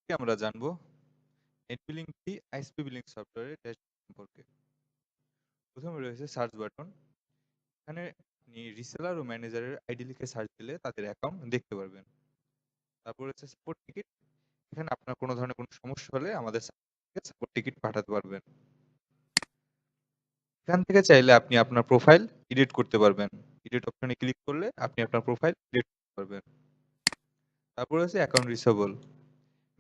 আজকে আমরা জানবো নেট বিলিং কি আইএসপি বিলিং সফটওয়্যারের ড্যাশবোর্ড সম্পর্কে। প্রথমে রয়েছে সার্চ বাটন। এখানে আপনি রিসেলার ও ম্যানেজারের আইডি লিখে সার্চ দিলে তাদের অ্যাকাউন্ট দেখতে পারবেন। তারপর হচ্ছে সাপোর্ট টিকিট। এখানে আপনার কোনো ধরনের কোনো সমস্যা হলে আমাদের সাপোর্ট টিকিট পাঠাতে পারবেন। এখান থেকে চাইলে আপনি আপনার প্রোফাইল এডিট করতে পারবেন। এডিট অপশনে ক্লিক করলে আপনি আপনার প্রোফাইল এডিট করতে পারবেন। তারপর হচ্ছে অ্যাকাউন্ট রিসেবল।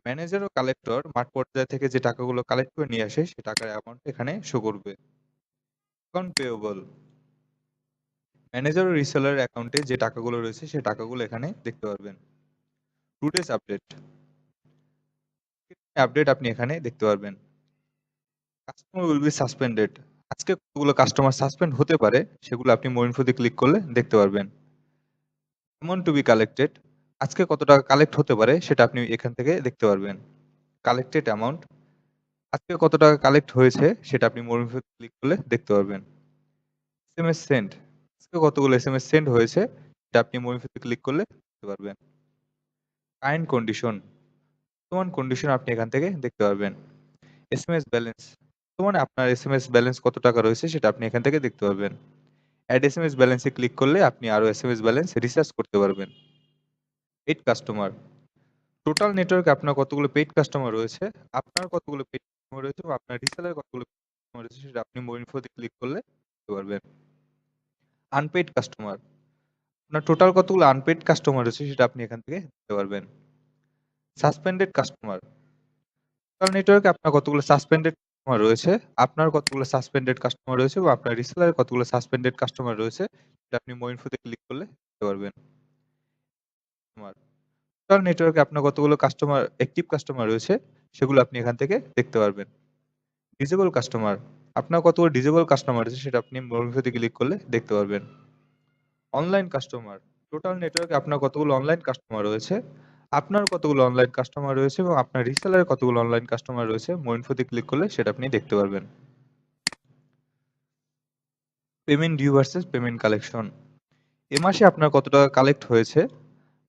ম্যানেজার ও কালেক্টর মাঠ পর্যায় থেকে যে টাকাগুলো কালেক্ট করে নিয়ে আসে সে টাকার অ্যামাউন্ট এখানে শো করবে। Account payable. ম্যানেজার ও রিসেলার অ্যাকাউন্টে যে টাকাগুলো রয়েছে সেই টাকাগুলো এখানে দেখতে পারবেন। Today's update. আপডেট আপনি এখানে দেখতে পারবেন। Customer will be suspended. আজকে কতগুলো কাস্টমার সাসপেন্ড হতে পারে সেগুলো আপনি মোর ইনফোতে ক্লিক করলে দেখতে পারবেন। Amount two B collected. আজকে কত টাকা কালেক্ট হতে পারে সেটা আপনি এখান থেকে দেখতে পারবেন। Collected amount. আজকে কত টাকা কালেক্ট হয়েছে সেটা আপনি মোর ইনফোতে ক্লিক করলে দেখতে পারবেন। SMS send. আজকে কতগুলো এসএমএস সেন্ড হয়েছে সেটা আপনি মোর ইনফোতে ক্লিক করলে দেখতে পারবেন। Current condition. বর্তমান কন্ডিশন আপনি এখান থেকে দেখতে পারবেন। SMS balance. বর্তমানে আপনার এসএমএস ব্যালেন্স কত টাকা রয়েছে সেটা আপনি এখান থেকে দেখতে পারবেন। অ্যাড এসএমএস ব্যালেন্সে ক্লিক করলে আপনি আরো এসএমএস ব্যালেন্স রিচার্জ করতে পারবেন। Paid customer. টোটাল নেটওয়ার্কে আপনার কতগুলো পেইড কাস্টমার রয়েছে, আপনার কতগুলো পেইড কাস্টমার রয়েছে এবং আপনার রিসেলার কতগুলো কাস্টমার রয়েছে সেটা আপনি মোর ইনফোতে ক্লিক করলে দেখতে পারবেন। Unpaid customer. আপনার টোটাল কতগুলো আনপেইড কাস্টমার রয়েছে সেটা আপনি এখান থেকে দেখতে পারবেন। Suspended customer. টোটাল নেটওয়ার্কে আপনার কতগুলো সাসপেন্ডেড কাস্টমার রয়েছে, আপনার কতগুলো সাসপেন্ডেড কাস্টমার রয়েছে এবং আপনার রিসেলারের কতগুলো সাসপেন্ডেড কাস্টমার রয়েছে সেটা আপনি মোর ইনফোতে ক্লিক করলে দেখতে পারবেন। টোটাল নেটওয়ার্কে আপনার কতগুলো কাস্টমার অ্যাক্টিভ কাস্টমার রয়েছে সেগুলো আপনি এখান থেকে দেখতে পারবেন। Disable customer. আপনার কতগুলো ডিজেবল কাস্টমার আছে সেটা আপনি মোর ইনফোতে ক্লিক করলে দেখতে পারবেন। Online customer. টোটাল নেটওয়ার্কে আপনার কতগুলো অনলাইন কাস্টমার রয়েছে, আপনার কতগুলো অনলাইন কাস্টমার রয়েছে এবং আপনার রিসেলারের কতগুলো অনলাইন কাস্টমার রয়েছে মোর ইনফোতে ক্লিক করলে সেটা আপনি দেখতে পারবেন। Payment due versus payment collection. এ মাসে আপনার কত টাকা কালেক্ট হয়েছে,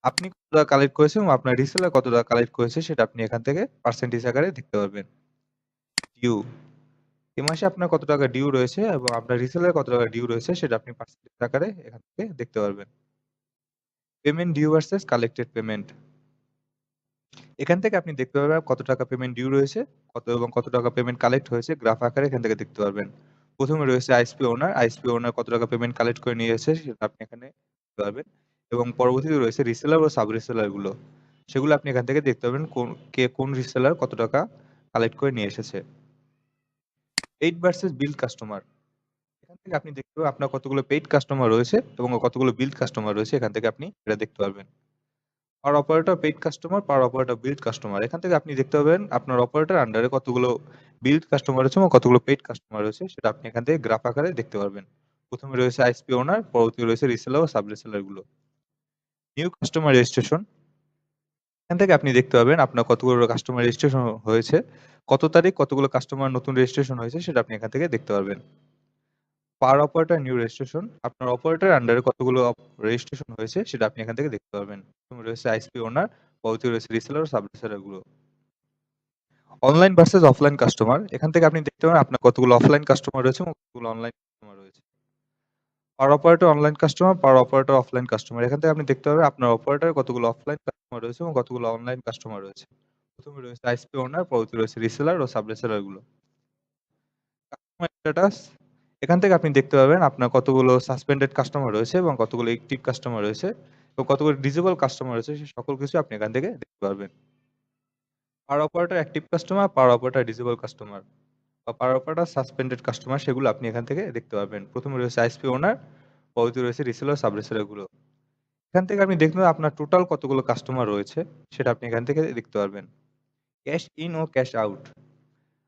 আপনি কত টাকা কালেক্ট করেছেন এবং আপনার রিসেলার কত টাকা কালেক্ট করেছে সেটা আপনি এখান থেকে পার্সেন্টেজ আকারে দেখতে পারবেন। ডিউ। এ মাসে আপনার কত টাকা ডিউ রয়েছে এবং আপনার রিসেলার কত টাকা ডিউ রয়েছে সেটা আপনি পার্সেন্টেজ আকারে এখান থেকে দেখতে পারবেন। Payment due versus collected payment. এখান থেকে আপনি দেখতে পারবেন কত টাকা পেমেন্ট ডিউ রয়েছে, কত টাকা পেমেন্ট কালেক্ট হয়েছে গ্রাফ আকারে এখান থেকে দেখতে পারবেন। প্রথমে রয়েছে আইএসপি ওনার কত টাকা পেমেন্ট কালেক্ট করে নিয়ে এসেছে সেটা আপনি এখানে দেখতে পারবেন এবং পরবর্তীতে রয়েছে রিসেলার ও সাব রিসেলার গুলো, সেগুলো আপনি এখান থেকে দেখতে পারবেন কোন রিসেলার কত টাকা কালেক্ট করে নিয়ে এসেছে। পেইড ভার্সেস বিল কাস্টমার। এখান থেকে আপনি দেখতে পাবেন আপনার কতগুলো পেইড কাস্টমার রয়েছে এবং কতগুলো বিল কাস্টমার রয়েছে, এখান থেকে আপনি এটা দেখতে পারবেন। পার অপারেটর পেইড কাস্টমার, পার অপারেটর বিল্ড কাস্টমার। এখান থেকে আপনি দেখতে পাবেন আপনার অপারেটর আন্ডারে কতগুলো বিল্ড কাস্টমার রয়েছে এবং কতগুলো পেইড কাস্টমার রয়েছে সেটা আপনি এখান থেকে গ্রাফ আকারে দেখতে পারবেন। প্রথমে রয়েছে আইএসপি ওনার, পরবর্তী রয়েছে রিসেলার ও সাব রিসেলার গুলো। New customer registration. এখান থেকে আপনি দেখতে পাবেন আপনার কতগুলো কাস্টমার রেজিস্ট্রেশন হয়েছে, কত তারিখ কতগুলো কাস্টমার নতুন রেজিস্ট্রেশন হয়েছে সেটা আপনি এখান থেকে দেখতে পারবেন। পার অপারেটর নিউ রেজিস্ট্রেশন। আপনার অপারেটর আন্ডারে কতগুলো রেজিস্ট্রেশন হয়েছে সেটা আপনি এখান থেকে দেখতে পারবেন। প্রথমে রয়েছে আইএসপি ওনার, পরবর্তী রয়েছে রিসেলার ও সাব রিসেলার গুলো। Online versus offline customer. এখান থেকে আপনি দেখতে পারেন আপনার কতগুলো অফলাইন কাস্টমার রয়েছে এবং কতগুলো অনলাইন কাস্টমার রয়েছে। পার অপারেটর অনলাইন কাস্টমার, পার অপারেটর অফলাইন কাস্টমার। এখান থেকে আপনি দেখতে পাবেন আপনার অপারেটর কতগুলো অফলাইন কাস্টমার রয়েছে এবং কতগুলো অনলাইন কাস্টমার রয়েছে। প্রথমে রয়েছে আইএসপি ওনার, পরবর্তী রয়েছে রিসেলার ও সাব রিসেলার গুলো। Customer status. এখান থেকে আপনি দেখতে পাবেন আপনার কতগুলো সাসপেন্ডেড কাস্টমার রয়েছে এবং কতগুলো অ্যাক্টিভ কাস্টমার রয়েছে এবং কতগুলো ডিসেবল কাস্টমার রয়েছে সে সকল কিছু আপনি এখান থেকে দেখতে পারবেন। পার অপারেটর অ্যাক্টিভ কাস্টমার, পার অপারেটর ডিসেবল কাস্টমার বা পার অপারেটর সাসপেন্ডেড কাস্টমার সেগুলো আপনি এখান থেকে দেখতে পাবেন। প্রথমে রয়েছে আইএসপি ওনার, পরবর্তী রয়েছে রিসেলার সাব রিসেলার গুলো। এখান থেকে আপনি দেখতে পাবেন আপনার টোটাল কতগুলো কাস্টমার রয়েছে সেটা আপনি এখান থেকে দেখতে পারবেন। ক্যাশ ইন ও ক্যাশ আউট।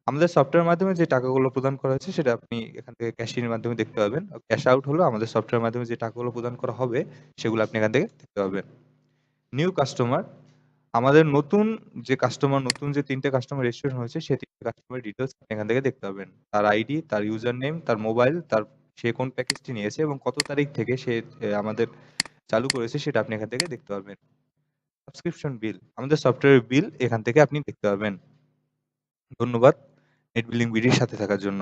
আমাদের সফটওয়্যার মাধ্যমে যে টাকাগুলো প্রদান করা হয়েছে সেটা আপনি এখান থেকে ক্যাশ ইন এর মাধ্যমে দেখতে পাবেন। ক্যাশ আউট হলো আমাদের সফটওয়্যার মাধ্যমে যে টাকাগুলো প্রদান করা হবে সেগুলো আপনি এখান থেকে দেখতে পাবেন। New customer. আমাদের নতুন যে কাস্টমার, নতুন যে ৩ টে কাস্টমার রেজিস্ট্রেশন হয়েছে সেই ৩ টে কাস্টমারের ডিটেইলস আপনি এখান থেকে দেখতে পাবেন। তার আইডি, তার ইউজার নেম, তার মোবাইল, সে কোন প্যাকেজটি নিয়েছে এবং কত তারিখ থেকে সে আমাদের চালু করেছে সেটা আপনি এখান থেকে দেখতে পারবেন। সাবস্ক্রিপশন বিল, আমাদের সফটওয়্যারের বিল এখান থেকে আপনি দেখতে পাবেন। ধন্যবাদ নেট বিলিং বিডির সাথে থাকার জন্য।